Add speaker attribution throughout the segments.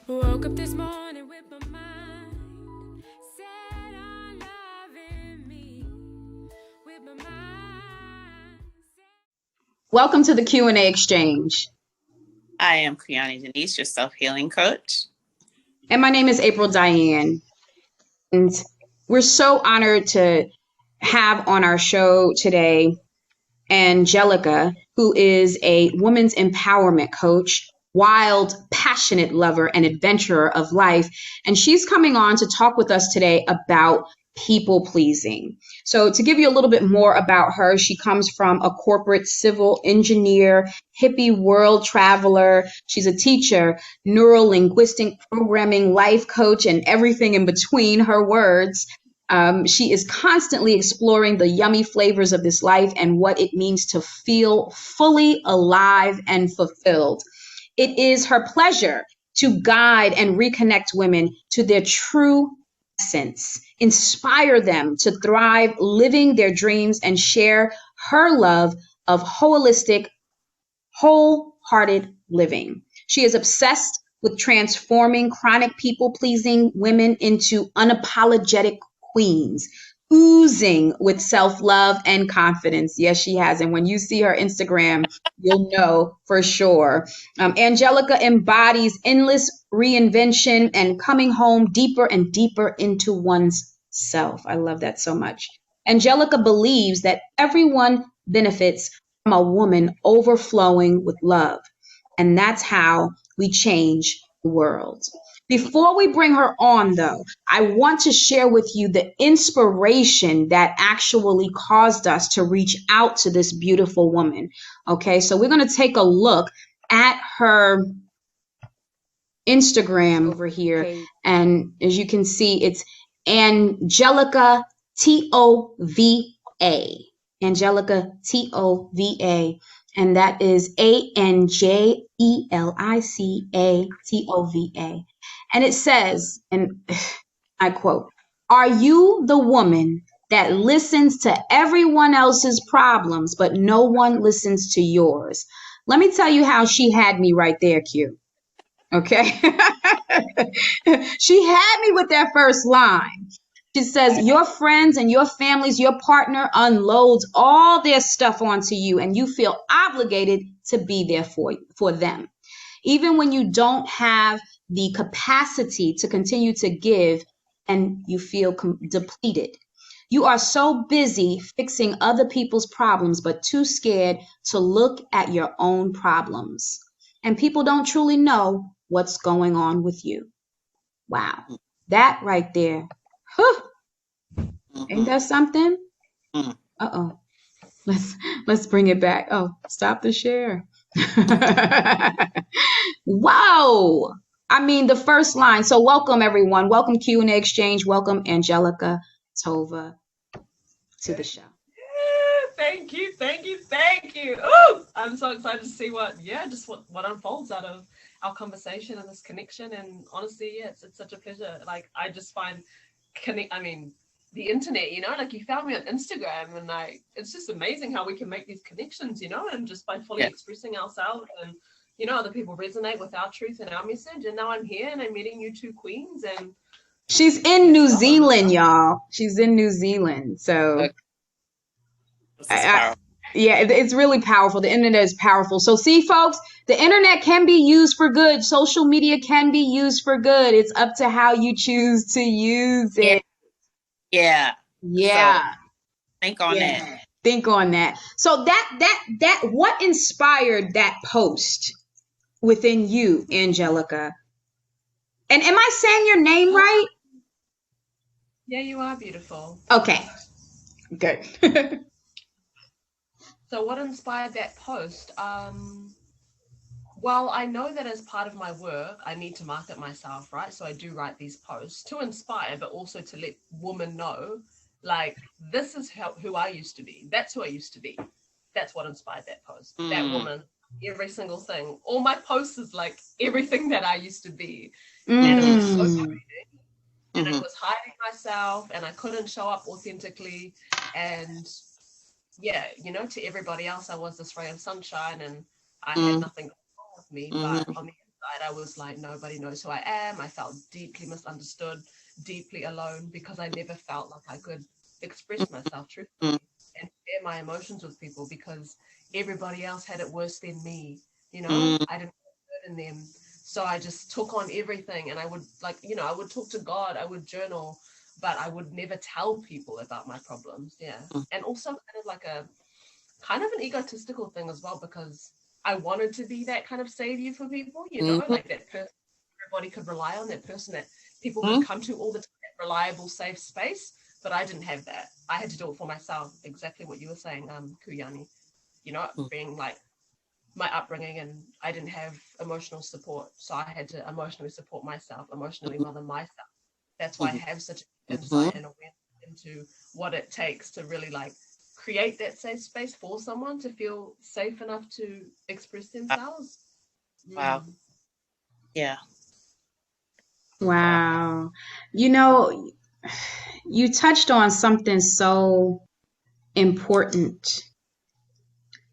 Speaker 1: Woke up this morning with my mind set on loving me. With my mind.
Speaker 2: Welcome to the Q&A exchange.
Speaker 3: I am Kiani Denise, your self-healing coach.
Speaker 2: And my name is April Diane. And we're so honored to have on our show today Angelica, who is a women's empowerment coach, wild, passionate lover, and adventurer of life. And she's coming on to talk with us today about people pleasing. So to give you a little bit more about her, she comes from a corporate civil engineer, hippie world traveler. She's a teacher, neuro-linguistic programming, life coach, and everything in between her words. She is constantly exploring the yummy flavors of this life and what it means to feel fully alive and fulfilled. It is her pleasure to guide and reconnect women to their true essence, inspire them to thrive living their dreams, and share her love of holistic, wholehearted living. She is obsessed with transforming chronic people-pleasing women into unapologetic queens, oozing with self-love and confidence. Yes, she has. And when you see her Instagram, you'll know for sure. Angelica embodies endless reinvention and coming home deeper and deeper into one's self. I love that so much. Angelica believes that everyone benefits from a woman overflowing with love. And that's how we change the world. Before we bring her on, though, I want to share with you the inspiration that actually caused us to reach out to this beautiful woman. Okay, so we're going to take a look at her Instagram over here. Okay. And as you can see, it's Angelica Tova. Angelica Tova. And that is ANJELICA And it says, and I quote, "Are you the woman that listens to everyone else's problems, but no one listens to yours?" Let me tell you how she had me right there, Q. Okay. She had me with that first line. She says, your friends and your families, your partner unloads all their stuff onto you, and you feel obligated to be there for them. Even when you don't have the capacity to continue to give and you feel depleted. You are so busy fixing other people's problems, but too scared to look at your own problems. And people don't truly know what's going on with you. Wow. That right there. Huh. Ain't that something? Uh-oh. Let's bring it back. Oh, stop the share. Wow. I mean, the first line. So welcome, everyone. Welcome, Q&A Exchange. Welcome, Angelica Tova, to the show.
Speaker 4: Thank you, thank you, thank you. Oh, I'm so excited to see what unfolds out of our conversation and this connection. And honestly, it's such a pleasure. Like, I just find the internet, like you found me on Instagram, and it's just amazing how we can make these connections, and just by fully expressing ourselves, and other people resonate with our truth and our message. And now I'm here and I'm meeting you two queens, and
Speaker 2: she's in New Zealand, y'all. She's in New Zealand. So it's really powerful. The internet is powerful. So see, folks, the internet can be used for good. Social media can be used for good. It's up to how you choose to use it.
Speaker 3: Yeah.
Speaker 2: So
Speaker 3: think on that.
Speaker 2: Think on that. So that what inspired that post within you, Angelica? And am I saying your name right?
Speaker 4: Yeah, you are beautiful.
Speaker 2: Okay. Good.
Speaker 4: So what inspired that post? Well, I know that as part of my work, I need to market myself, right? So I do write these posts to inspire, but also to let women know, like, this is who I used to be. That's who I used to be. That's what inspired that post. That woman, every single thing. All my posts is like everything that I used to be. And it was so frustrating. And it was hiding myself, and I couldn't show up authentically. And yeah, to everybody else, I was this ray of sunshine, and I had nothing wrong with me. But on the inside I was like, nobody knows who I am. I felt deeply misunderstood, deeply alone, because I never felt like I could express myself truthfully and share my emotions with people, because everybody else had it worse than me. You know,
Speaker 3: Mm.
Speaker 4: I didn't have good in them. So I just took on everything, and I would, like, you know, I would talk to God, I would journal, but I would never tell people about my problems. Yeah. And also kind of an egotistical thing as well, because I wanted to be that kind of savior for people, you know,
Speaker 3: Mhm.
Speaker 4: like that person everybody could rely on, that person that people could
Speaker 3: Mhm.
Speaker 4: come to all the time, that reliable, safe space. But I didn't have that. I had to do it for myself. Exactly what you were saying, Kuyani. You know, being like my upbringing, and I didn't have emotional support. So I had to emotionally support myself, emotionally mother myself. That's why I
Speaker 3: Mhm.
Speaker 4: have such insight
Speaker 3: Mhm.
Speaker 4: and awareness into what it takes to really like create that safe space for someone to feel safe enough to express themselves.
Speaker 3: Wow.
Speaker 4: Mm.
Speaker 3: Yeah.
Speaker 2: Wow. You know, you touched on something so important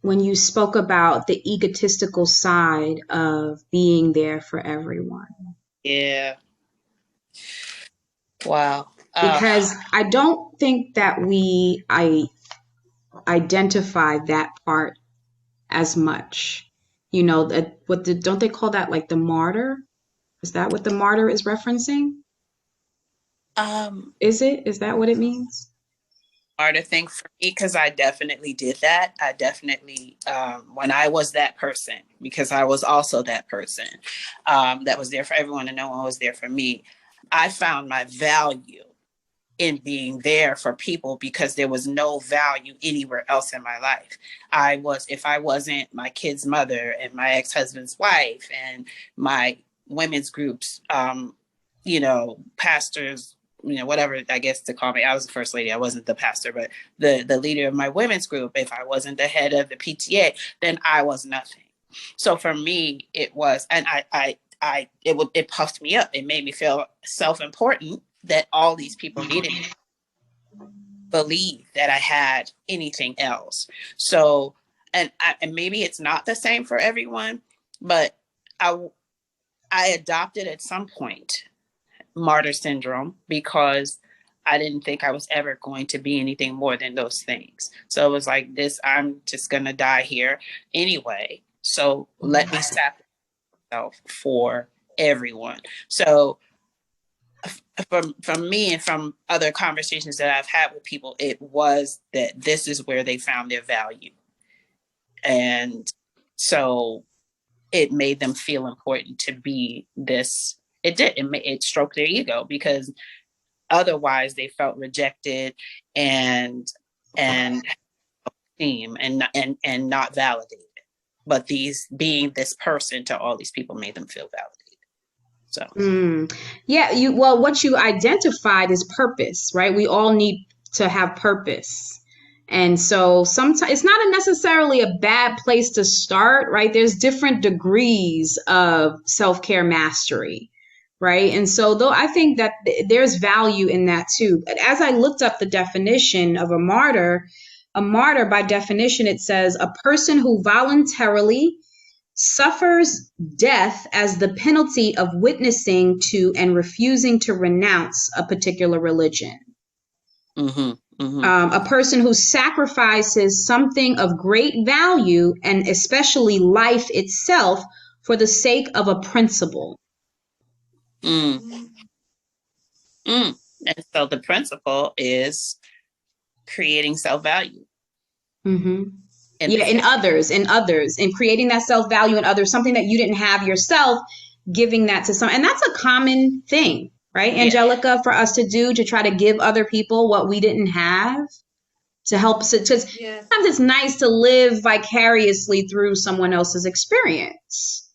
Speaker 2: when you spoke about the egotistical side of being there for everyone.
Speaker 3: Yeah. Wow.
Speaker 2: Because I don't think that I identify that part as much. You know, that don't they call that like the martyr? Is that what the martyr is referencing?
Speaker 3: um
Speaker 2: Is it? Is that what it means?
Speaker 3: Harder thing for me, because I definitely did that. I definitely, when I was that person, because I was also that person that was there for everyone and no one was there for me. I found my value in being there for people because there was no value anywhere else in my life. If I wasn't my kid's mother and my ex-husband's wife and my women's groups, pastors, whatever, I guess to call me. I was the first lady. I wasn't the pastor, but the leader of my women's group. If I wasn't the head of the PTA, then I was nothing. So for me, it was, and it puffed me up. It made me feel self-important that all these people needed me, believe that I had anything else. So, and maybe it's not the same for everyone, but I I adopted at some point martyr syndrome because I didn't think I was ever going to be anything more than those things. So it was like this, I'm just going to die here anyway. So let me sacrifice myself for everyone. So from me and from other conversations that I've had with people, it was that this is where they found their value. And so it made them feel important to be this. It did. It stroked their ego because otherwise they felt rejected and esteem and not validated. But these being this person to all these people made them feel validated. So
Speaker 2: Yeah, well, what you identified is purpose, right? We all need to have purpose. And so sometimes it's not necessarily a bad place to start, right? There's different degrees of self-care mastery, right? And so though I think that there's value in that too. But as I looked up the definition of a martyr by definition, it says a person who voluntarily suffers death as the penalty of witnessing to and refusing to renounce a particular religion.
Speaker 3: mm-hmm, mm-hmm.
Speaker 2: A person who sacrifices something of great value and especially life itself for the sake of a principle.
Speaker 3: Mm. Mm. And so the principle is creating self-value.
Speaker 2: Mm-hmm. Yeah, in others, and creating that self-value in others, something that you didn't have yourself, giving that to some, and that's a common thing, right, Angelica, yeah, for us to do, to try to give other people what we didn't have, to help, because
Speaker 4: Yeah.
Speaker 2: sometimes it's nice to live vicariously through someone else's experience.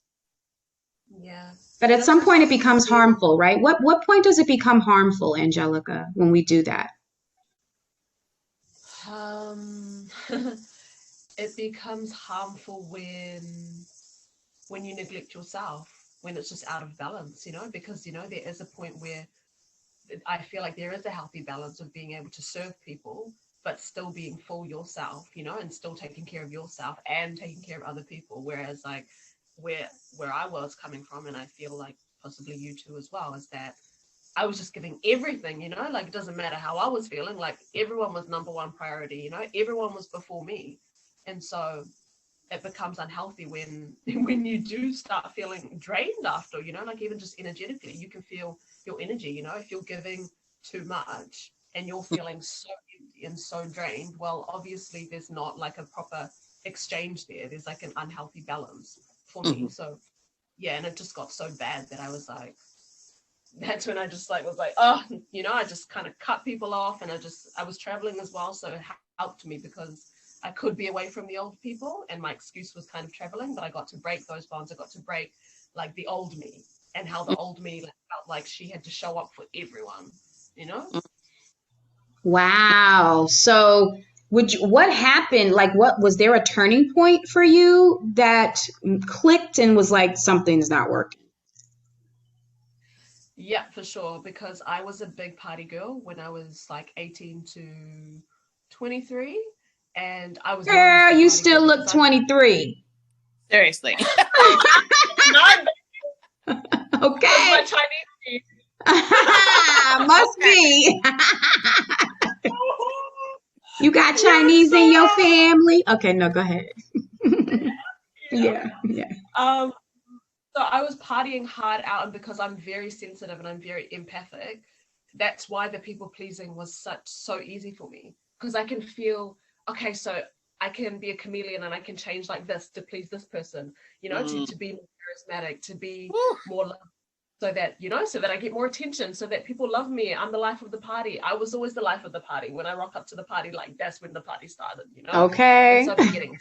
Speaker 4: Yeah.
Speaker 2: But at some point it becomes harmful, right? What point does it become harmful, Angelica, when we do that?
Speaker 4: It becomes harmful when you neglect yourself, when it's just out of balance, you know, because, you know, there is a point where I feel like there is a healthy balance of being able to serve people, but still being full yourself, you know, and still taking care of yourself and taking care of other people. Whereas, like, where I was coming from, and I feel like possibly you too as well, is that I was just giving everything, you know, like it doesn't matter how I was feeling, like everyone was number one priority, you know, everyone was before me. And so it becomes unhealthy when when you do start feeling drained after, you know, like even just energetically, you can feel your energy, you know, if you're giving too much and you're feeling so empty and so drained, well, obviously there's not like a proper exchange there. There's like an unhealthy balance for me. So yeah, and it just got so bad that I was like, that's when I just like was like, oh, you know, I just kind of cut people off, and I was traveling as well, so it helped me because I could be away from the old people, and my excuse was kind of traveling, but I got to break those bonds. I got to break like the old me, and how the old me felt like she had to show up for everyone, you know?
Speaker 2: Wow. So what happened? Like, what was there a turning point for you that clicked and was like, something's not working?
Speaker 4: Yeah, for sure, because I was a big party girl when I was like 18 to 23, and I was known as
Speaker 2: Girl,
Speaker 4: the
Speaker 2: you
Speaker 4: party
Speaker 2: still
Speaker 4: girl
Speaker 2: look
Speaker 4: because
Speaker 2: 23.
Speaker 3: Seriously.
Speaker 4: I'm
Speaker 2: Okay.
Speaker 4: my Chinese.
Speaker 2: Must be. You got Chinese in your family? Okay, no, go ahead. Yeah.
Speaker 4: So I was partying hard out, and because I'm very sensitive and I'm very empathic, that's why the people pleasing was so easy for me, because I can feel, okay, so I can be a chameleon and I can change like this to please this person, you know, to be more charismatic, to be more loved, so that, you know, so that I get more attention, so that people love me. I'm the life of the party. I was always the life of the party. When I rock up to the party, like that's when the party started, you know?
Speaker 2: Okay.
Speaker 4: And so I'm getting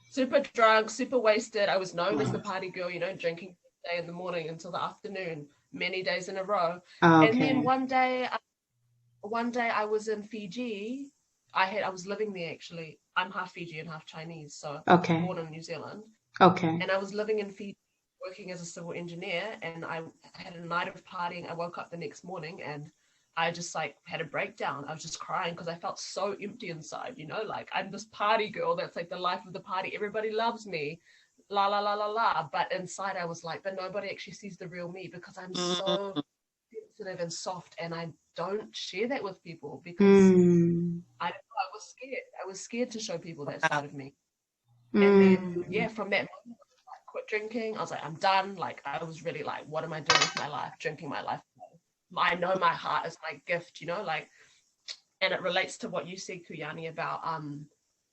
Speaker 4: super drunk, super wasted. I was known as the party girl, you know, drinking day in the morning until the afternoon, many days in a row.
Speaker 2: Okay.
Speaker 4: And then one day I was in Fiji. I was living there actually. I'm half Fijian, half Chinese, so
Speaker 2: Okay.
Speaker 4: born in New Zealand.
Speaker 2: Okay.
Speaker 4: And I was living in Fiji, working as a civil engineer, and I had a night of partying. I woke up the next morning and I just like had a breakdown. I was just crying because I felt so empty inside, you know, like I'm this party girl that's like the life of the party. Everybody loves me, la la la la la. But inside I was like, but nobody actually sees the real me, because I'm so sensitive and soft, and I don't share that with people because I was scared. I was scared to show people that side of me. And then yeah, from that moment, I quit drinking. I was like, I'm done. Like I was really like, what am I doing with my life? Drinking my life. I know my heart is my gift, you know, like, and it relates to what you said, Kuyani, about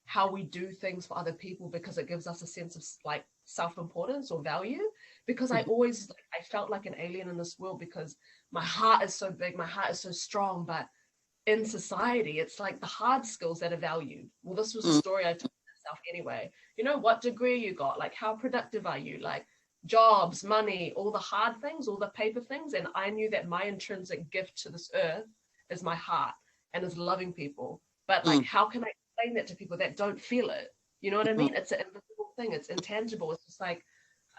Speaker 4: how we do things for other people because it gives us a sense of like self-importance or value. Because I always, I felt like an alien in this world because my heart is so big, my heart is so strong, but in society, it's like the hard skills that are valued. Well, this was a story I told myself anyway. You know, what degree you got, like how productive are you, like jobs, money, all the hard things, all the paper things. And I knew that my intrinsic gift to this earth is my heart and is loving people. But like, how can I explain that to people that don't feel it? You know what I mean? It's an invisible thing. It's intangible. It's just like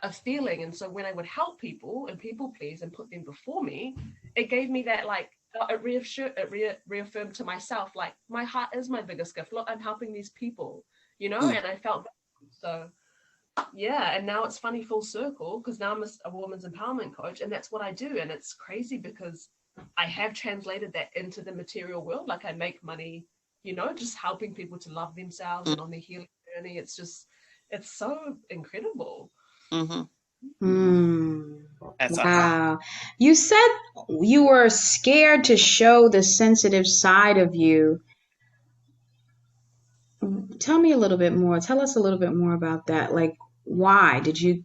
Speaker 4: a feeling. And so when I would help people and people please and put them before me, it gave me that like, it reaffirmed to myself, like my heart is my biggest gift. Look, I'm helping these people, you know, and I felt so. Yeah, and now it's funny full circle because now I'm a women's empowerment coach, and that's what I do. And it's crazy because I have translated that into the material world. Like I make money, you know, just helping people to love themselves and on their healing journey. It's so incredible.
Speaker 3: That's
Speaker 2: Wow. You said you were scared to show the sensitive side of you. Tell me a little bit more. Tell us a little bit more about that. Like, why did you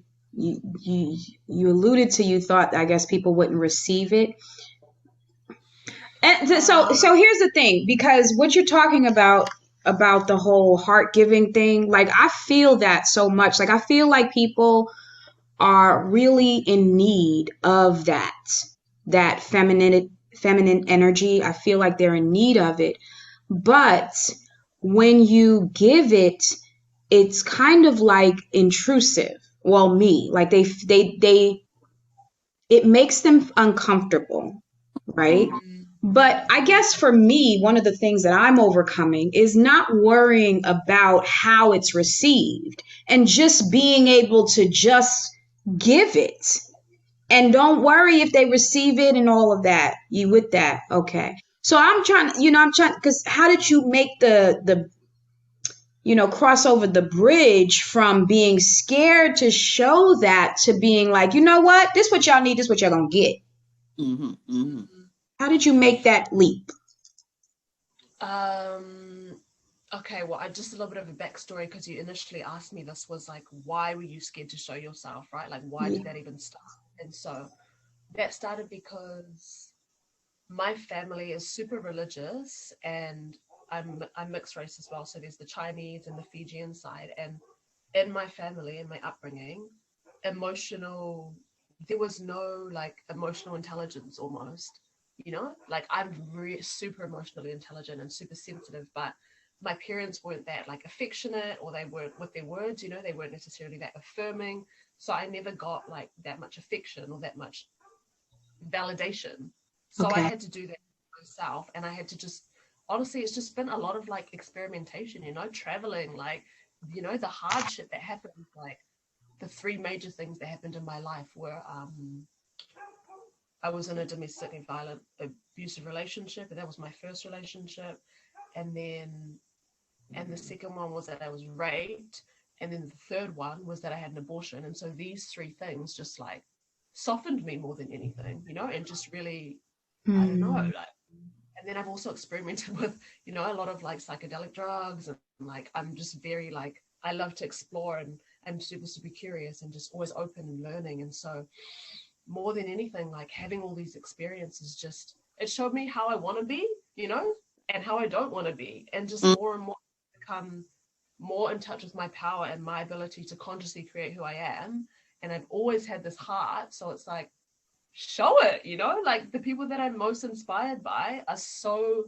Speaker 2: alluded to, you thought, I guess, people wouldn't receive it. And so here's the thing, because what you're talking about the whole heart giving thing, like I feel that so much. Like I feel like people are really in need of that feminine energy. I feel like they're in need of it. But when you give it, it's kind of like intrusive. Well, like it makes them uncomfortable, right? But I guess for me, one of the things that I'm overcoming is not worrying about how it's received and just being able to just give it. And don't worry if they receive it and all of that. You with that? Okay. So I'm trying, because how did you make cross over the bridge from being scared to show that to being like, you know what? This what y'all need, this what y'all gonna get. How did you make that leap?
Speaker 4: Okay, well, I just a little bit of a backstory, because you initially asked me this was like, why were you scared to show yourself, right? Like, why did that even start? And so that started because my family is super religious, and I'm mixed race as well. So there's the Chinese and the Fijian side, and in my family and my upbringing, there was no like emotional intelligence almost, like I'm super emotionally intelligent and super sensitive, but my parents weren't that like affectionate, or they weren't with their words, they weren't necessarily that affirming. So I never got like that much affection or that much validation. So I had to do that myself, and I had to just, honestly, it's just been a lot of like experimentation, traveling, like, the hardship that happened. Like the three major things that happened in my life were I was in a domestic violent abusive relationship, and that was my first relationship. And the second one was that I was raped. And then the third one was that I had an abortion. And so these three things just like softened me more than anything, and just really, I don't know, like, and then I've also experimented with, a lot of like psychedelic drugs, and like, I'm just very like, I love to explore, and I'm super, super curious and just always open and learning. And so more than anything, like having all these experiences, just, it showed me how I want to be, and how I don't want to be, and just more and more become more in touch with my power and my ability to consciously create who I am. And I've always had this heart. So it's like, show it, like the people that I'm most inspired by are so,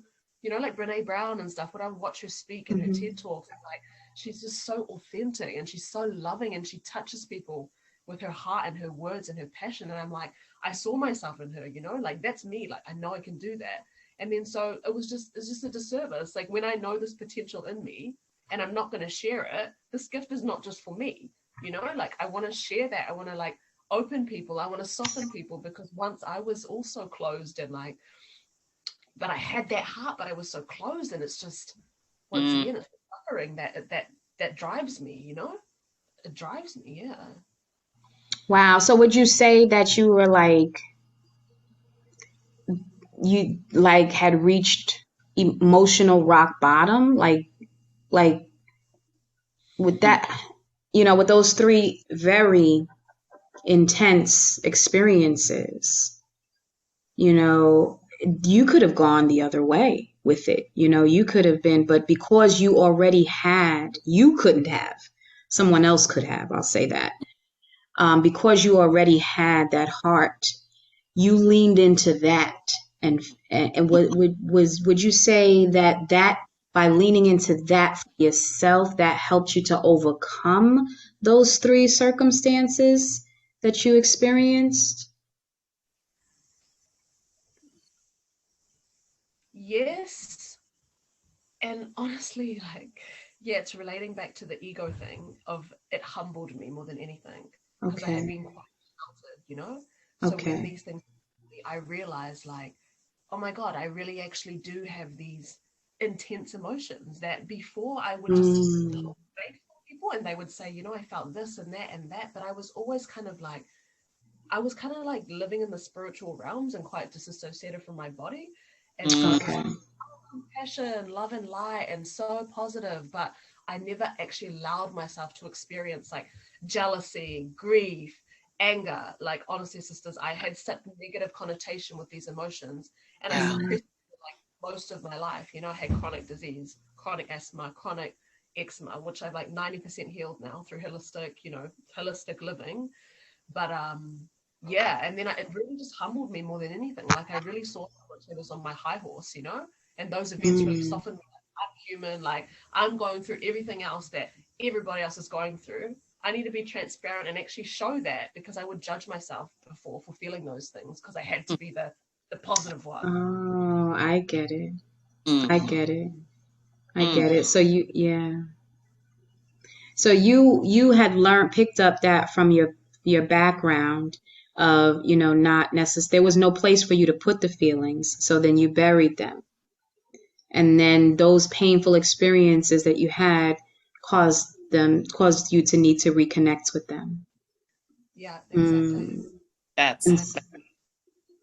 Speaker 4: like Brene Brown and stuff. When I watch her speak in her TED talks, like, she's just so authentic, and she's so loving, and she touches people with her heart and her words and her passion. And I'm like, I saw myself in her, like that's me. Like, I know I can do that. And then so it's just a disservice. Like, when I know this potential in me and I'm not going to share it, this gift is not just for me, like I want to share that. I want to like open people. I want to soften people, because once I was also closed, and like, but I had that heart, but I was so closed. And it's just, once again, it's suffering that drives me, it drives me. Yeah.
Speaker 2: Wow. So would you say that you were like, you like had reached emotional rock bottom? Like with that, with those three very intense experiences, you could have gone the other way with it. You could have been, but because you already had, you couldn't have, someone else could have, I'll say that. Because you already had that heart, you leaned into that. And would you say that by leaning into that for yourself, that helped you to overcome those three circumstances that you experienced?
Speaker 4: Yes. And honestly, like, yeah, it's relating back to the ego thing of, it humbled me more than anything, because I had been quite sheltered, So when these things, I realized like, oh my God, I really actually do have these intense emotions that before I would just wait for people, and they would say, I felt this and that, but I was always kind of like, living in the spiritual realms and quite disassociated from my body. And so it was compassion, love and light, and so positive, but I never actually allowed myself to experience like jealousy, grief, anger. Like, honestly, sisters, I had such negative connotation with these emotions, and I suppressed like most of my life. I had chronic disease, chronic asthma, chronic eczema, which I've like 90% healed now through holistic living. But yeah, and then it really just humbled me more than anything. Like, I really saw how much I was on my high horse, and those events really softened me. I'm human, like, I'm going through everything else that everybody else is going through. I need to be transparent and actually show that, because I would judge myself before for feeling those things, because I had to be the the positive one.
Speaker 2: Oh, I get it.
Speaker 3: Mm.
Speaker 2: I get it. I
Speaker 3: Mm.
Speaker 2: get it. So yeah. So you had picked up that from your background of, not necessary. There was no place for you to put the feelings. So then you buried them. And then those painful experiences that you had caused you to need to reconnect with them.
Speaker 4: Yeah, exactly.
Speaker 2: Mm.
Speaker 3: That's
Speaker 2: And
Speaker 3: that's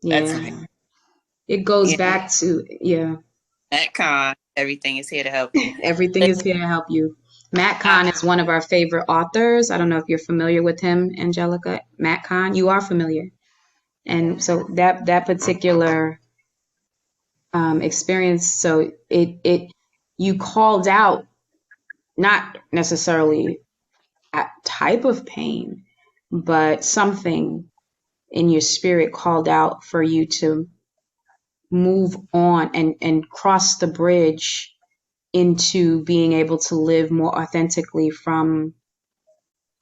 Speaker 2: yeah. It goes
Speaker 3: yeah.
Speaker 2: back to, yeah,
Speaker 3: Metcon. Everything is here to help you.
Speaker 2: everything is here to help you. Matt Kahn is one of our favorite authors. I don't know if you're familiar with him, Angelica. Matt Kahn, you are familiar. And so that particular experience, so it you called out not necessarily a type of pain, but something in your spirit called out for you to move on and cross the bridge into being able to live more authentically from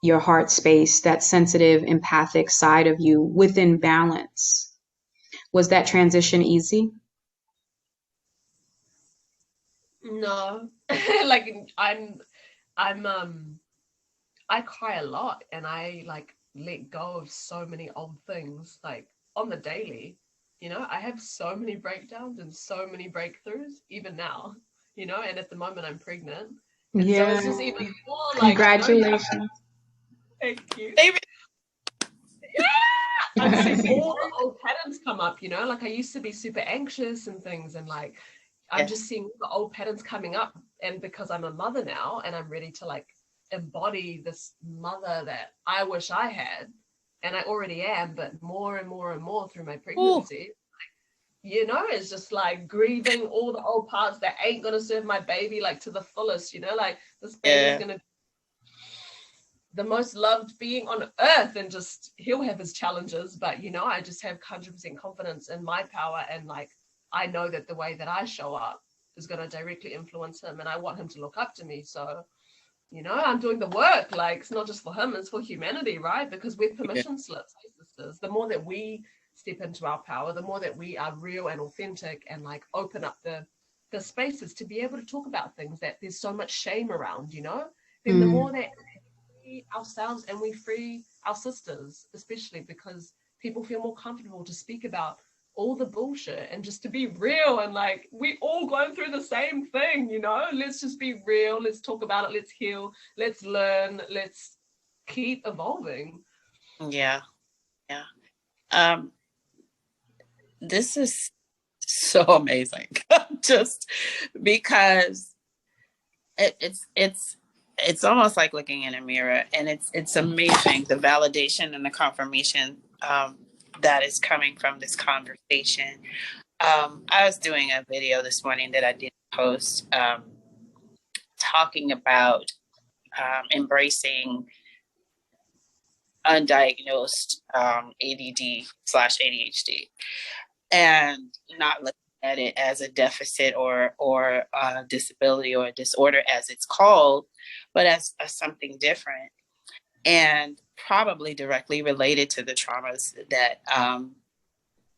Speaker 2: your heart space, that sensitive, empathic side of you within balance. Was that transition easy?
Speaker 4: No, like I'm I cry a lot, and I like let go of so many old things like on the daily. I have so many breakdowns and so many breakthroughs even now. And at the moment I'm pregnant, and so it's
Speaker 2: Yeah.
Speaker 4: just even more like
Speaker 2: Congratulations.
Speaker 4: thank you.
Speaker 3: Baby.
Speaker 4: I'm seeing all the old patterns come up. Like I used to be super anxious and things, and like I'm just seeing the old patterns coming up. And because I'm a mother now and I'm ready to like embody this mother that I wish I had, and I already am, but more and more and more through my pregnancy, it's just like grieving all the old parts that ain't gonna serve my baby like to the fullest. Like this baby's gonna be the most loved being on earth, and just he'll have his challenges, but I just have 100% confidence in my power, and like I know that the way that I show up is going to directly influence him, and I want him to look up to me. So I'm doing the work. Like it's not just for him, it's for humanity, right? Because we're permission slips, sisters. The more that we step into our power, the more that we are real and authentic, and like open up the spaces to be able to talk about things that there's so much shame around, then the more that ourselves and we free our sisters, especially because people feel more comfortable to speak about all the bullshit and just to be real, and like we all going through the same thing. Let's just be real, let's talk about it, let's heal, let's learn, let's keep evolving.
Speaker 3: Yeah. This is so amazing. Just because it's almost like looking in a mirror, and it's amazing, the validation and the confirmation that is coming from this conversation. I was doing a video this morning that I did post, talking about embracing undiagnosed ADD/ADHD, and not looking at it as a deficit or a disability or a disorder as it's called, but as something different, and probably directly related to the traumas that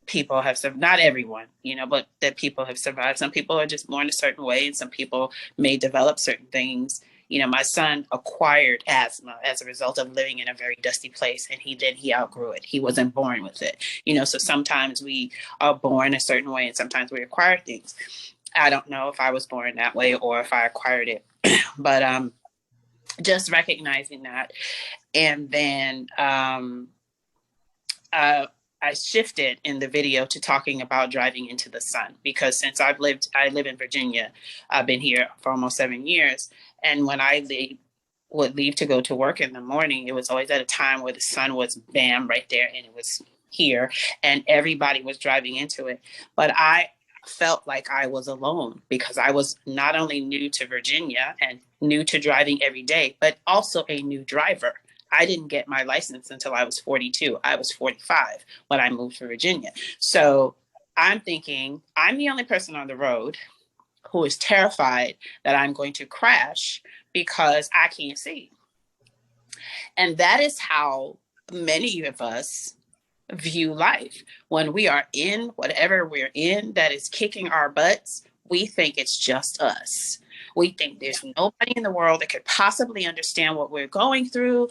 Speaker 3: people have survived. Not everyone, but that people have survived. Some people are just born a certain way, and some people may develop certain things. My son acquired asthma as a result of living in a very dusty place, and he outgrew it. He wasn't born with it. So sometimes we are born a certain way, and sometimes we acquire things. I don't know if I was born that way or if I acquired it, but just recognizing that. And then I shifted in the video to talking about driving into the sun, because since I live in Virginia. I've been here for almost 7 years. And when I would leave to go to work in the morning, it was always at a time where the sun was bam right there, and it was here, and everybody was driving into it. But I felt like I was alone, because I was not only new to Virginia and new to driving every day, but also a new driver. I didn't get my license until I was 42. I was 45 when I moved to Virginia. So I'm thinking I'm the only person on the road who is terrified that I'm going to crash because I can't see. And that is how many of us view life. When we are in whatever we're in that is kicking our butts, we think it's just us. We think there's nobody in the world that could possibly understand what we're going through.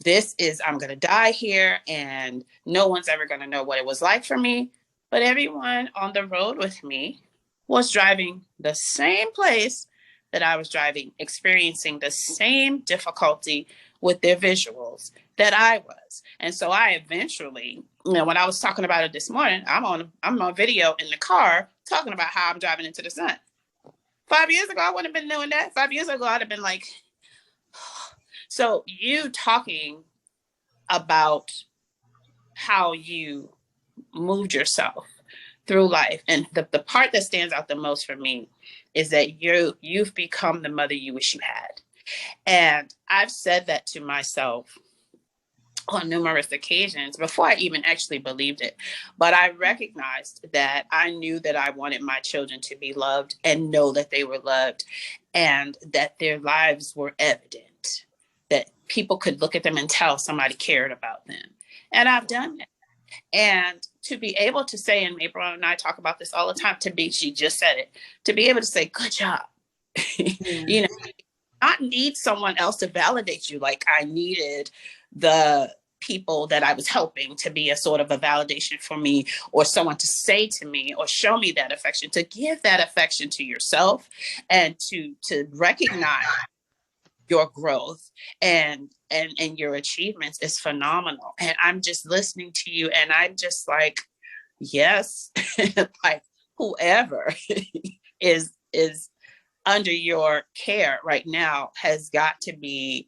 Speaker 3: I'm going to die here, and no one's ever going to know what it was like for me. But everyone on the road with me was driving the same place that I was driving, experiencing the same difficulty with their visuals that I was. And so I eventually, when I was talking about it this morning, I'm on video in the car talking about how I'm driving into the sun. 5 years ago, I wouldn't have been doing that. 5 years ago, I'd have been like, so you talking about how you moved yourself through life. And the part that stands out the most for me is that you've become the mother you wish you had. And I've said that to myself on numerous occasions before I even actually believed it. But I recognized that I knew that I wanted my children to be loved and know that they were loved and that their lives were evident, that people could look at them and tell somebody cared about them. And I've done that. And to be able to say, and April and I talk about this all the time, she just said it, to be able to say, good job, you know, not need someone else to validate you. Like I needed the people that I was helping to be a sort of a validation for me, or someone to say to me or show me that affection, to give that affection to yourself and to recognize your growth and your achievements is phenomenal. And I'm just listening to you and I'm just like, yes, like whoever is under your care right now has got to be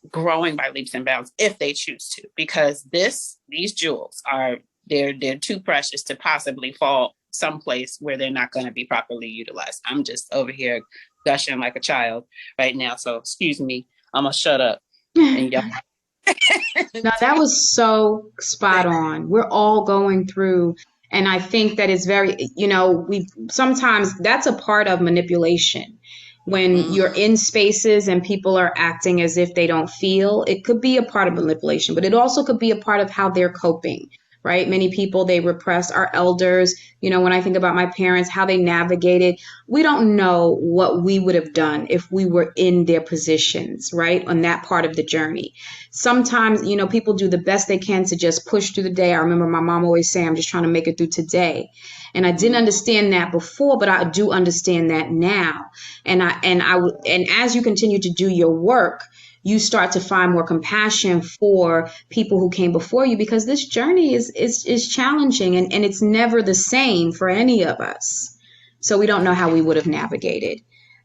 Speaker 3: growing by leaps and bounds if they choose to, because these jewels they're too precious to possibly fall someplace where they're not going to be properly utilized. I'm just over here gushing like a child right now, so excuse me, I'm gonna shut up. And y'all.
Speaker 2: No, that was so spot on. We're all going through, and I think that it's very, sometimes that's a part of manipulation. When you're in spaces and people are acting as if they don't feel, it could be a part of manipulation, but it also could be a part of how they're coping, right? Many people, they repress. Our elders, when I think about my parents, how they navigated, we don't know what we would have done if we were in their positions, right? On that part of the journey. Sometimes, people do the best they can to just push through the day. I remember my mom always saying, I'm just trying to make it through today. And I didn't understand that before, but I do understand that now. And as you continue to do your work, you start to find more compassion for people who came before you, because this journey is challenging and it's never the same for any of us. So we don't know how we would have navigated,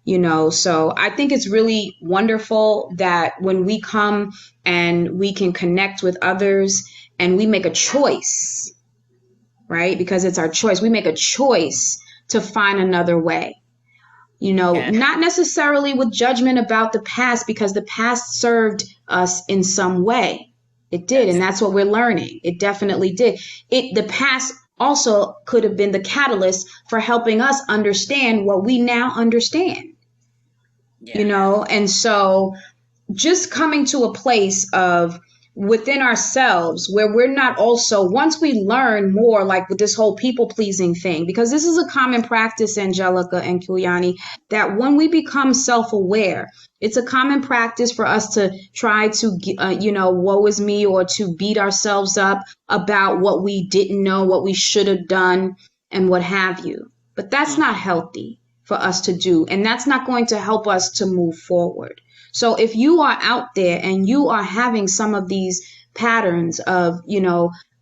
Speaker 2: so I think it's really wonderful that when we come and we can connect with others and we make a choice, right? Because it's our choice. We make a choice to find another way. Not necessarily with judgment about the past, because the past served us in some way. It did. And that's what we're learning. It definitely did. The past also could have been the catalyst for helping us understand what we now understand, and so just coming to a place of within ourselves where we're not also, once we learn more, like with this whole people pleasing thing, because this is a common practice, Angelica and Kulyani, that when we become self-aware, it's a common practice for us to try to, woe is me, or to beat ourselves up about what we didn't know, what we should have done, and what have you. But that's not healthy for us to do. And that's not going to help us to move forward. So if you are out there and you are having some of these patterns of,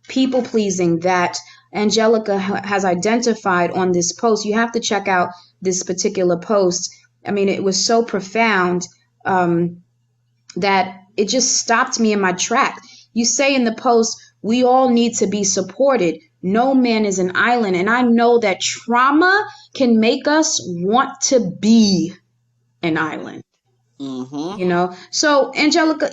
Speaker 2: people pleasing that Angelica has identified on this post, you have to check out this particular post. I mean, it was so profound that it just stopped me in my track. You say in the post, we all need to be supported. No man is an island. And I know that trauma can make us want to be an island.
Speaker 3: Mm-hmm.
Speaker 2: So Angelica,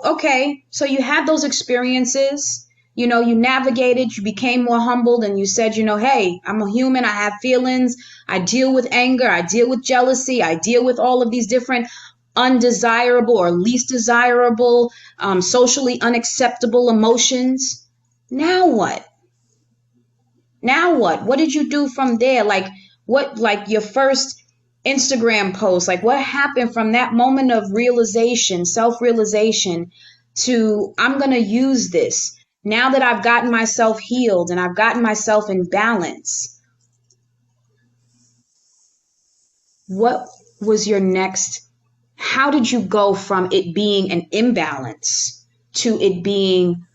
Speaker 2: okay, so you had those experiences, you navigated, you became more humbled, and you said, hey, I'm a human, I have feelings, I deal with anger, I deal with jealousy, I deal with all of these different undesirable or least desirable, socially unacceptable emotions. Now what? Now what? What did you do from there? Like your first Instagram post, like what happened from that moment of realization, self-realization to I'm going to use this. Now that I've gotten myself healed and I've gotten myself in balance, what was your next? How did you go from it being an imbalance to it being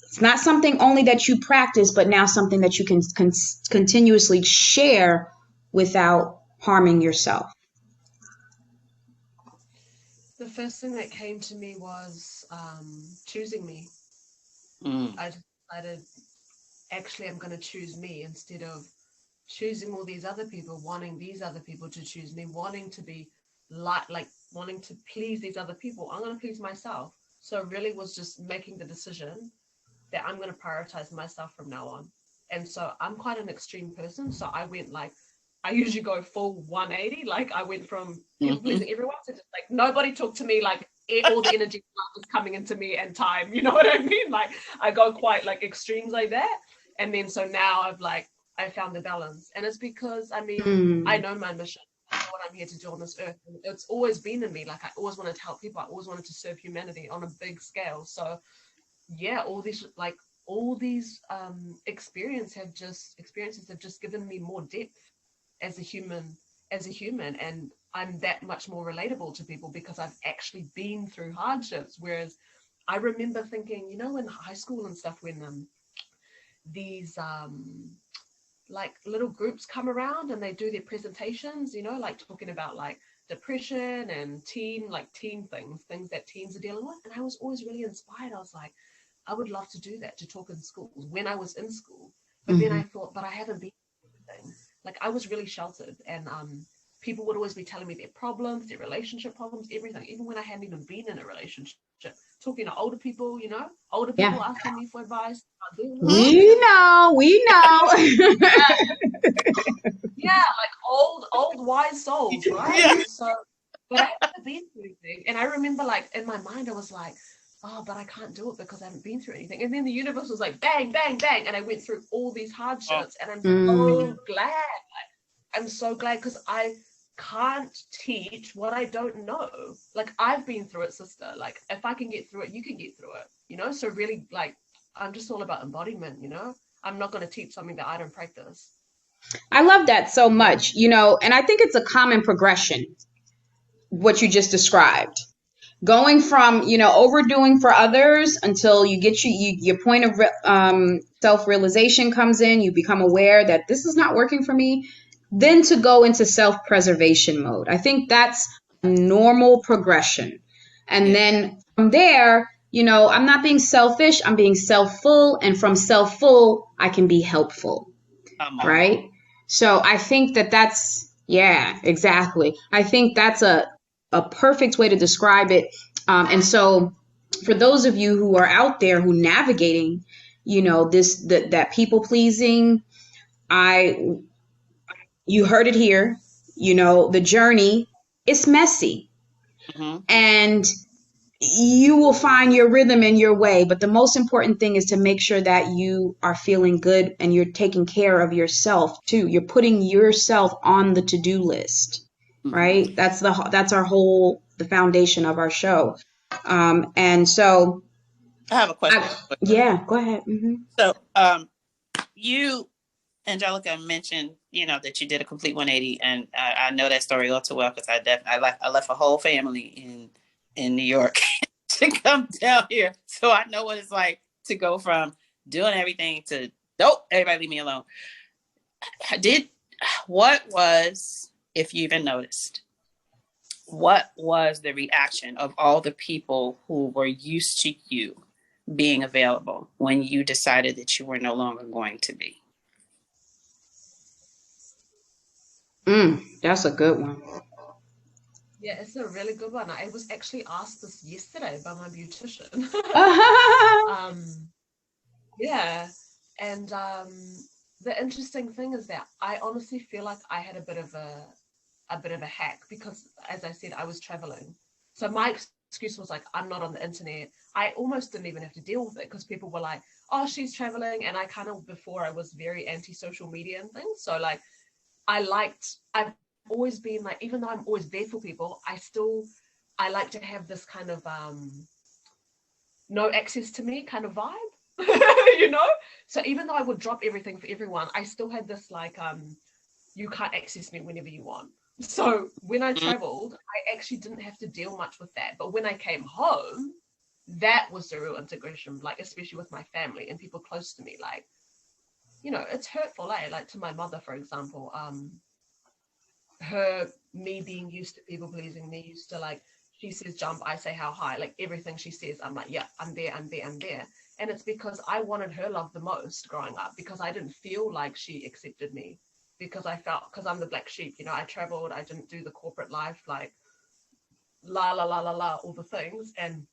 Speaker 2: it's not something only that you practice, but now something that you can continuously share without harming yourself?
Speaker 4: The first thing that came to me was choosing me.
Speaker 3: Mm.
Speaker 4: I decided, actually, I'm going to choose me instead of choosing all these other people, wanting these other people to choose me, wanting to be like wanting to please these other people. I'm going to please myself. So it really was just making the decision that I'm going to prioritize myself from now on. And so I'm quite an extreme person. So I went like, I usually go full 180. Like I went from people pleasing everyone to just like nobody talk to me, like all the energy is coming into me and time. You know what I mean? Like I go quite like extremes like that. And then so now I found the balance. And it's because I mean, I know my mission. I know what I'm here to do on this earth. And it's always been in me. Like I always wanted to help people. I always wanted to serve humanity on a big scale. So yeah, all these experiences have just given me more depth as a human, and I'm that much more relatable to people because I've actually been through hardships. Whereas I remember thinking, in high school and stuff, when these like little groups come around and they do their presentations, like talking about like depression and teen things that teens are dealing with, and I was always really inspired. I was like, I would love to do that, to talk in schools when I was in school. But then I thought, but I haven't been anything. Like I was really sheltered, and people would always be telling me their problems, their relationship problems, everything, even when I hadn't even been in a relationship. Talking to older people, older people
Speaker 2: Yeah.
Speaker 4: asking me for advice.
Speaker 2: We know.
Speaker 4: Yeah, like old wise souls, right?
Speaker 3: Yeah.
Speaker 4: So, but I haven't been through anything. And I remember like in my mind, I was like, oh, but I can't do it because I haven't been through anything. And then the universe was like, bang, bang, bang. And I went through all these hardships. And I'm so glad. I'm so glad because I can't teach what I don't know. Like I've been through it, sister. Like if I can get through it, you can get through it, So really like, I'm just all about embodiment, I'm not going to teach something that I don't practice.
Speaker 2: I love that so much, and I think it's a common progression, what you just described. Going from, overdoing for others until you get your point of self-realization comes in, you become aware that this is not working for me, then to go into self-preservation mode. I think that's a normal progression. And then from there, I'm not being selfish, I'm being self-full, and from self-full, I can be helpful. Right? So I think that's, yeah, exactly. I think that's a perfect way to describe it. And so for those of you who are out there who navigating, that people pleasing, you heard it here, the journey is messy. And you will find your rhythm and your way. But the most important thing is to make sure that you are feeling good and you're taking care of yourself too. You're putting yourself on the to-do list, right? That's the foundation of our show. And so
Speaker 3: I have a question.
Speaker 2: Yeah, go ahead.
Speaker 3: So, you, Angelica, mentioned, that you did a complete 180, and I know that story all too well because I left a whole family in New York to come down here, so I know what it's like to go from doing everything to nope, everybody leave me alone. What was, if you even noticed, what was the reaction of all the people who were used to you being available when you decided that you were no longer going to be?
Speaker 2: That's a good one.
Speaker 4: Yeah, it's a really good one. I was actually asked this yesterday by my beautician. Yeah, and the interesting thing is that I honestly feel like I had a bit of a hack because, as I said, I was traveling. So my excuse was like, I'm not on the internet. I almost didn't even have to deal with it because people were like, oh, she's traveling. And I kind of, before I was very anti-social media and things. So like, I've always been like, even though I'm always there for people, I like to have this kind of no access to me kind of vibe, you know? So even though I would drop everything for everyone, I still had this like, you can't access me whenever you want. So when I traveled, I actually didn't have to deal much with that. But when I came home, that was the real integration, like especially with my family and people close to me. Like, you know, it's hurtful, eh? Like to my mother, for example, me being used to people pleasing, me used to like, she says jump, I say how high, like everything she says, I'm like, yeah, I'm there. And it's because I wanted her love the most growing up, because I didn't feel like she accepted me, because I'm the black sheep, you know, I traveled, I didn't do the corporate life, like all the things. And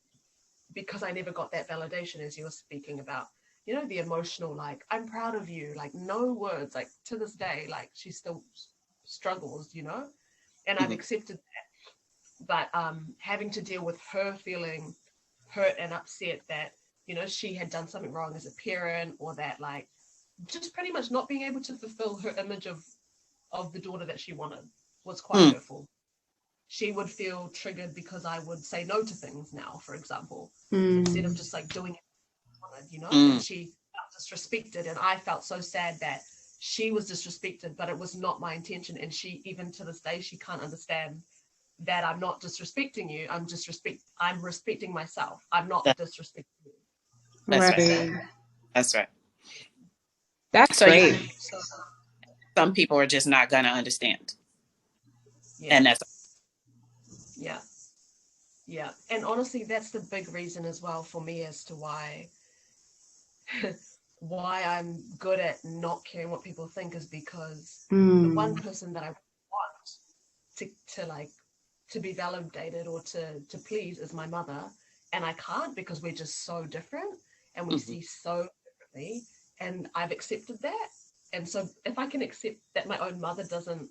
Speaker 4: because I never got that validation, as you were speaking about, you know, the emotional, like, I'm proud of you, like no words, like to this day, like she still struggles, you know, and I've accepted that. But having to deal with her feeling hurt and upset that, you know, she had done something wrong as a parent, or that like just pretty much not being able to fulfill her image of the daughter that she wanted was quite hurtful. She would feel triggered because I would say no to things now, for example, instead of just like doing it, you know, and she felt disrespected, and I felt so sad that she was disrespected, but it was not my intention. And she, even to this day, she can't understand that I'm not disrespecting you. I'm respecting myself. I'm not disrespecting you.
Speaker 3: That's
Speaker 2: Right.
Speaker 3: right. That's right.
Speaker 2: That's
Speaker 3: So
Speaker 2: great.
Speaker 4: So,
Speaker 3: some people are just not gonna understand,
Speaker 4: yeah.
Speaker 3: and that's
Speaker 4: Yeah. And honestly, that's the big reason as well for me as to why I'm good at not caring what people think, is because the one person that I want to be validated or to please is my mother, and I can't, because we're just so different and we see so differently, and I've accepted that. And so if I can accept that my own mother doesn't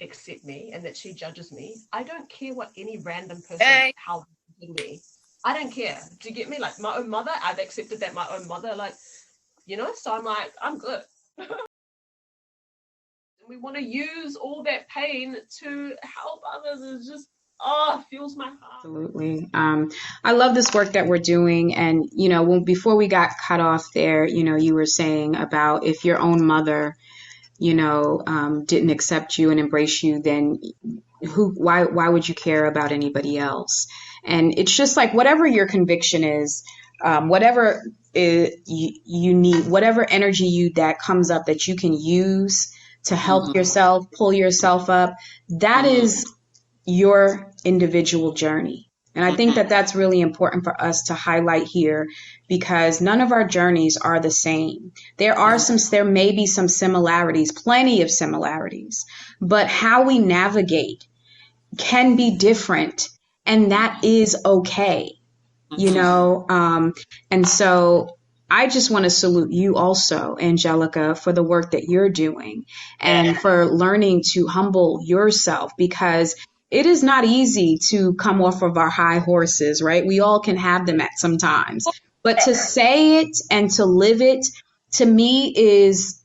Speaker 4: accept me and that she judges me, I don't care what any random person how they do me. I don't care. Do you get me? Like my own mother, I've accepted that my own mother, like, you know, so I'm like, I'm good. We want to use all that pain to help others. It's just, fuels my heart.
Speaker 2: Absolutely. I love this work that we're doing. And, you know, before we got cut off there, you know, you were saying about if your own mother, you know, didn't accept you and embrace you, then why would you care about anybody else? And it's just like, whatever your conviction is, whatever you need, whatever energy that comes up that you can use to help yourself, pull yourself up, that is your individual journey. And I think that that's really important for us to highlight here, because none of our journeys are the same. There may be some similarities, plenty of similarities, but how we navigate can be different, and that is okay, you know? And so I just want to salute you also, Angelica, for the work that you're doing and for learning to humble yourself, because it is not easy to come off of our high horses, right? We all can have them at some times, but to say it and to live it, to me, is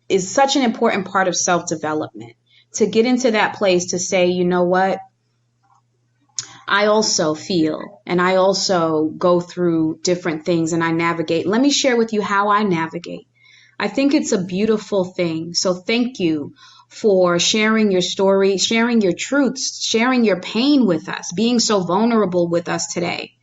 Speaker 2: is such an important part of self-development. To get into that place to say, you know what? I also feel, and I also go through different things, and I navigate. Let me share with you how I navigate. I think it's a beautiful thing. So thank you for sharing your story, sharing your truths, sharing your pain with us, being so vulnerable with us today.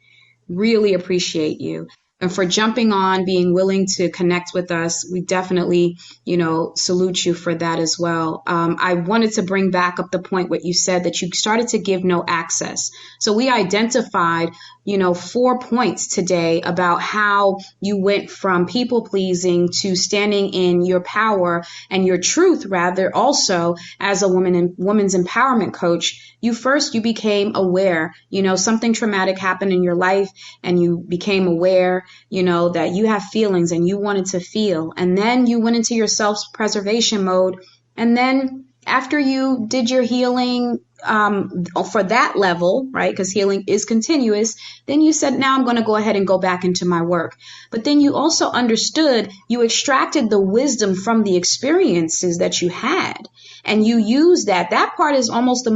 Speaker 2: Really appreciate you. And for jumping on, being willing to connect with us. We definitely, you know, salute you for that as well. I wanted to bring back up the point what you said, that you started to give no access. So we identified, you know, 4 points today about how you went from people pleasing to standing in your power and your truth, rather, also as a woman's empowerment coach. You became aware, you know, something traumatic happened in your life, and you became aware, you know, that you have feelings and you wanted to feel. And then you went into your self-preservation mode. And then after you did your healing for that level, right? Because healing is continuous. Then you said, now I'm going to go ahead and go back into my work. But then you also understood, you extracted the wisdom from the experiences that you had. And you use that. That part is almost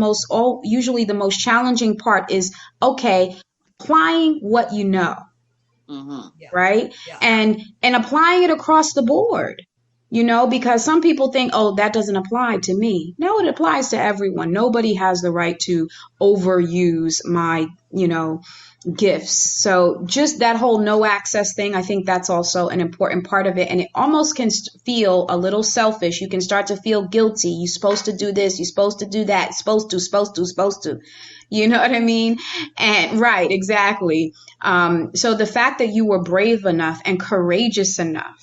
Speaker 2: usually the most challenging part is, okay, applying what you know, right?
Speaker 4: Yeah.
Speaker 2: And applying it across the board. Because some people think, oh, that doesn't apply to me. No, it applies to everyone. Nobody has the right to overuse my, gifts. So just that whole no access thing, I think that's also an important part of it. And it almost can feel a little selfish. You can start to feel guilty. You're supposed to do this. You're supposed to do that. Supposed to. You know what I mean? And right, exactly. So the fact that you were brave enough and courageous enough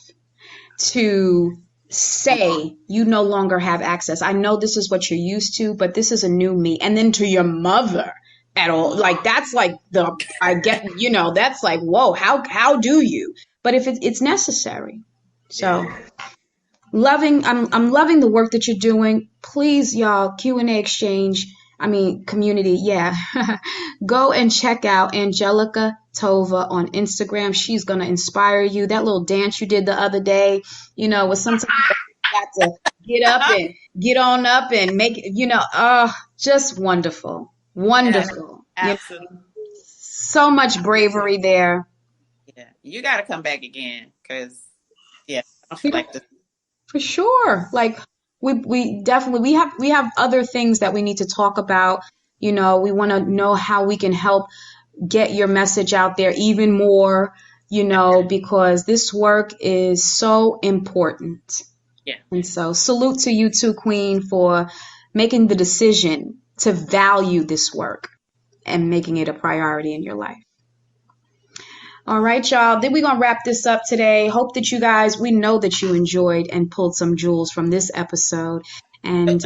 Speaker 2: to say you no longer have access. I know this is what you're used to, but this is a new me. And then to your mother at all, like that's like that's like, whoa, how do you? But if it's necessary. So I'm loving the work that you're doing. Please, y'all, Q&A exchange. Community. Yeah. Go and check out Angelica Tova on Instagram. She's going to inspire you. That little dance you did the other day, was sometimes you got to get up and get on up and make it, just wonderful. Wonderful.
Speaker 3: Yeah, absolutely.
Speaker 2: So much bravery there.
Speaker 3: Yeah. You got to come back again because, I don't feel like this.
Speaker 2: For sure. Like, we definitely, we have other things that we need to talk about. We want to know how we can help get your message out there even more, because this work is so important.
Speaker 3: Yeah.
Speaker 2: And so salute to you too, Queen, for making the decision to value this work and making it a priority in your life. All right, y'all. Then we're going to wrap this up today. Hope that you guys, we know that you enjoyed and pulled some jewels from this episode. And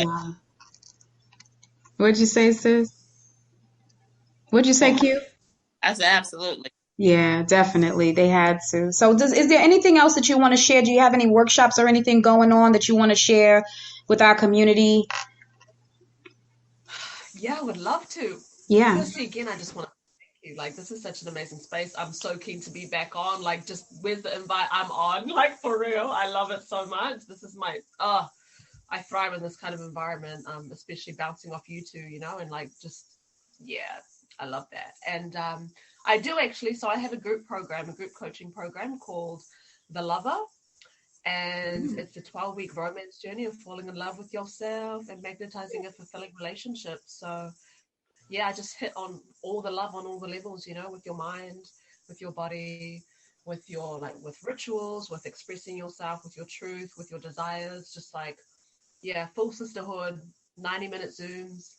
Speaker 2: what'd you say, sis? What'd you say, Q?
Speaker 3: I said absolutely.
Speaker 2: Yeah, definitely. They had to. So is there anything else that you want to share? Do you have any workshops or anything going on that you want to share with our community?
Speaker 4: Yeah, I would love to.
Speaker 2: Yeah.
Speaker 4: Firstly, again, I just want to thank you. Like, this is such an amazing space. I'm so keen to be back on. Like, just where's the invite? I'm on. Like, for real. I love it so much. This is I thrive in this kind of environment, especially bouncing off you two, and like, just, yeah, I love that. And I do actually, so I have a group coaching program called The Lover. And it's a 12-week romance journey of falling in love with yourself and magnetizing a fulfilling relationship. So, yeah, I just hit on all the love on all the levels, with your mind, with your body, with your, with rituals, with expressing yourself, with your truth, with your desires, just like, yeah, full sisterhood, 90-minute Zooms.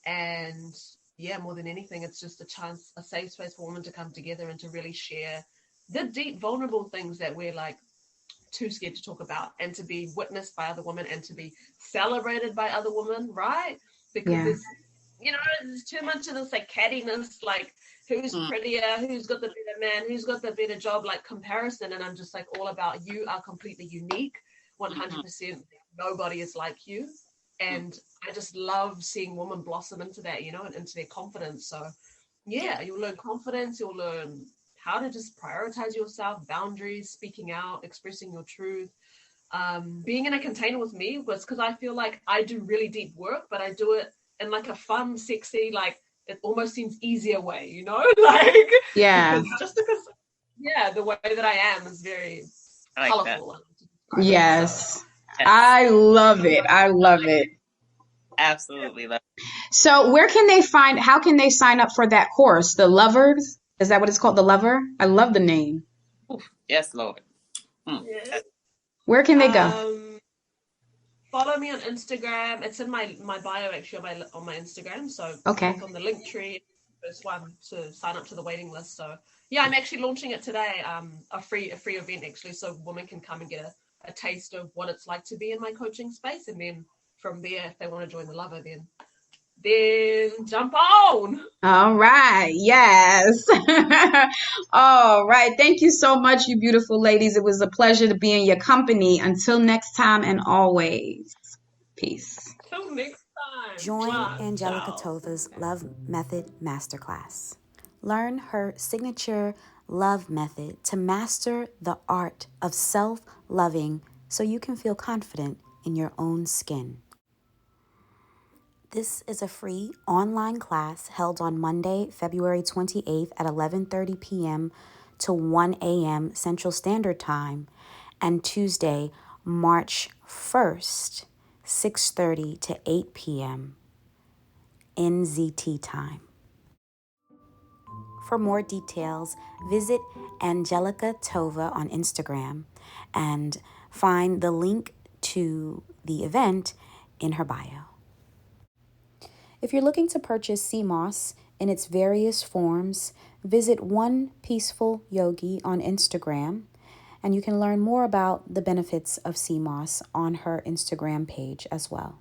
Speaker 4: And yeah, more than anything, it's just a safe space for women to come together and to really share the deep, vulnerable things that we're like too scared to talk about, and to be witnessed by other women and to be celebrated by other women, right? Because there's too much of this like cattiness, like who's prettier, who's got the better man, who's got the better job, like comparison. And I'm just like all about, you are completely unique, 100%. Nobody is like you. And I just love seeing women blossom into that, and into their confidence. So yeah, you'll learn confidence, you'll learn how to just prioritize yourself, boundaries, speaking out, expressing your truth. Being in a container with me was because I feel like I do really deep work, but I do it in like a fun, sexy, like it almost seems easier way, like,
Speaker 2: yeah,
Speaker 4: because the way that I am is very colorful.
Speaker 2: Yes. I love it.
Speaker 3: Absolutely love it.
Speaker 2: So how can they sign up for that course? The Lovers? Is that what it's called? The Lover? I love the name.
Speaker 3: Yes, Lord.
Speaker 4: Yes.
Speaker 2: Where can they go?
Speaker 4: Follow me on Instagram. It's in my bio actually on my Instagram. So click on the link tree, first one to sign up to the waiting list. So yeah, I'm actually launching it today. A free event actually, so women can come and get a taste of what it's like to be in my coaching space, and then from there, if they want to join the Lover, then jump on.
Speaker 2: All right. Yes. All right. Thank you so much, you beautiful ladies. It was a pleasure to be in your company. Until next time, and always, peace.
Speaker 4: Till next time.
Speaker 5: Join
Speaker 4: Mwah.
Speaker 5: Angelica
Speaker 4: Ciao.
Speaker 5: Tova's Love Method Masterclass. Learn her signature love method to master the art of self-loving so you can feel confident in your own skin. This is a free online class held on Monday, February 28th at 11:30 p.m. to 1 a.m. Central Standard Time, and Tuesday, March 1st, 6:30 to 8 p.m. NZT time. For more details, visit Angelica Tova on Instagram and find the link to the event in her bio. If you're looking to purchase sea moss in its various forms, visit One Peaceful Yogi on Instagram, and you can learn more about the benefits of sea moss on her Instagram page as well.